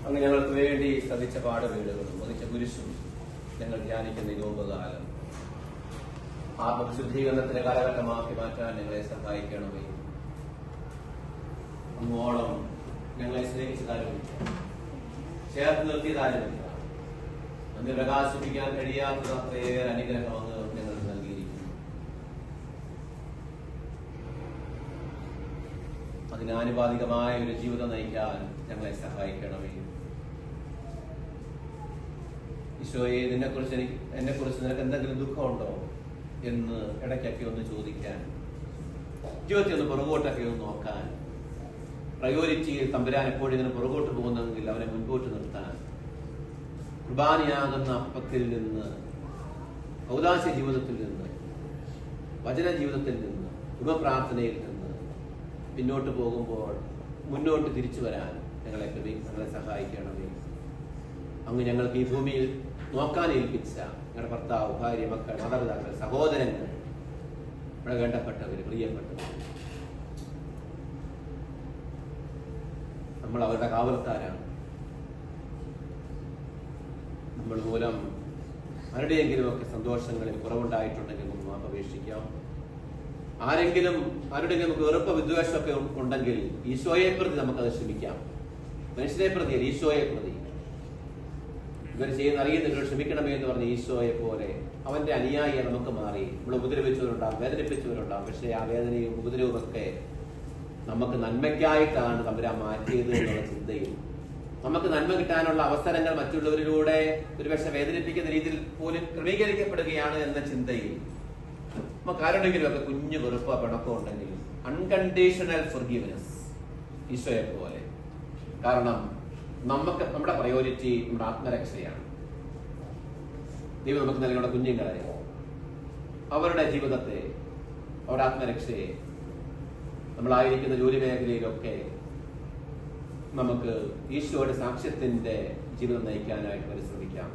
അങ്ങ് ഞങ്ങൾക്ക് വേണ്ടി സഹിച്ച പാടുവീടുകളും വഹിച്ച കുരിശും ഞങ്ങൾ ധ്യാനിക്കുന്ന യോഗകാലം ആത്മശുദ്ധീകരണത്തിന്റെ കാലഘട്ടമാക്കി മാറ്റാൻ ഞങ്ങളെ സഹായിക്കണമേ. അങ്ങോളം ഞങ്ങളെ സ്നേഹിച്ചതാരുമില്ല, ചേർത്ത് നിർത്തിയതാരുമില്ല. അങ്ങ് പ്രകാശിപ്പിക്കാൻ കഴിയാത്തത് അത്രയേറെ അനുഗ്രഹം അങ്ങ് ഞങ്ങൾക്ക് നൽകിയിരിക്കുന്നു. അതിനാനുപാതികമായ ഒരു ജീവിതം നയിക്കാൻ ഞങ്ങളെ സഹായിക്കണമേ. ഈശോയെ, എന്നെക്കുറിച്ച് നിനക്ക് എന്തെങ്കിലും ദുഃഖമുണ്ടോ എന്ന് ഇടയ്ക്കൊക്കെ ഒന്ന് ചോദിക്കാൻ, ജീവിതത്തിൽ ഒന്ന് പുറകോട്ടൊക്കെ ഒന്ന് നോക്കാൻ, പ്രയോരിറ്റിയിൽ തമ്പുരാൻ എപ്പോഴും ഇങ്ങനെ പുറകോട്ട് പോകുന്നെങ്കിൽ അവനെ മുൻപോട്ട് നിർത്താൻ, കുർബാനയാകുന്ന അപ്പത്തിൽ നിന്ന്, ഔദാസ്യ ജീവിതത്തിൽ നിന്ന്, വചന ജീവിതത്തിൽ നിന്ന്, ഉപപ്രാർത്ഥനയിൽ നിന്ന് പിന്നോട്ട് പോകുമ്പോൾ മുന്നോട്ട് തിരിച്ചു വരാൻ ഞങ്ങളെ സഹായിക്കണമേ. അങ്ങ് ഞങ്ങൾക്ക് ഈ ഭൂമിയിൽ നോക്കാൻ ഏൽപ്പിച്ച ഞങ്ങളുടെ ഭർത്താവ്, ഭാര്യ, മക്കൾ, മാതാപിതാക്കൾ, സഹോദരങ്ങൾ, ഇവിടെ വേണ്ടപ്പെട്ടവർ, പ്രിയപ്പെട്ടവർ, നമ്മൾ അവരുടെ കാവൽക്കാരാണ്. നമ്മൾ മൂലം ആരുടെയെങ്കിലുമൊക്കെ സന്തോഷങ്ങളിൽ കുറവുണ്ടായിട്ടുണ്ടെങ്കിൽ നമുക്ക് മാപ്പ് അപേക്ഷിക്കാം. ആരുടെയെങ്കിലും നമുക്ക് വെറുപ്പ വിദ്വേഷമൊക്കെ ഉണ്ടെങ്കിൽ ഈശോയെ പ്രതി നമുക്കത് ക്ഷമിക്കാം. മനുഷ്യരെ പ്രതി അല്ല, ഈശോയെ പ്രതി. ഇവർ ചെയ്യുന്ന അറിയുന്നവരോട് ക്ഷമിക്കണമേ എന്ന് പറഞ്ഞ ഈശോയെ പോലെ അവന്റെ അനുയായിയെ നമുക്ക് മാറി. നമ്മൾ ഉപദ്രവിച്ചവരുണ്ടാകും, വേദനിപ്പിച്ചവരുണ്ടാകും. പക്ഷേ ആ വേദനയും ഉപദ്രവവും ഒക്കെ നമുക്ക് നന്മയ്ക്കായിട്ടാണ് തമ്പുരാൻ മാറ്റിയത് എന്നുള്ള ചിന്തയിൽ, നമുക്ക് നന്മ കിട്ടാനുള്ള അവസരങ്ങൾ മറ്റുള്ളവരിലൂടെ ഒരുപക്ഷെ വേദനിപ്പിക്കുന്ന രീതിയിൽ പോലും ക്രമീകരിക്കപ്പെടുകയാണ് എന്ന ചിന്തയിൽ നമുക്ക് ആരുടെങ്കിലും ഒക്കെ കുഞ്ഞു വെറുപ്പോ പിണക്കോ ഉണ്ടെങ്കിൽ അൺകണ്ടീഷണൽ ഫോർഗീവ്നെസ് ഈശോയെ പോലെ. കാരണം നമ്മുടെ പ്രയോറിറ്റി നമ്മുടെ ആത്മരക്ഷയാണ്. ദൈവം നമുക്ക് നൽകുന്ന കുഞ്ഞുങ്ങളെ, അവരുടെ ജീവിതത്തെ, അവരുടെ ആത്മരക്ഷയെ, നമ്മളായിരിക്കുന്ന ജോലി മേഖലയിലൊക്കെ നമുക്ക് ഈശോയുടെ സാക്ഷ്യത്തിന്റെ ജീവിതം നയിക്കാനായിട്ട് പരിശ്രമിക്കാം.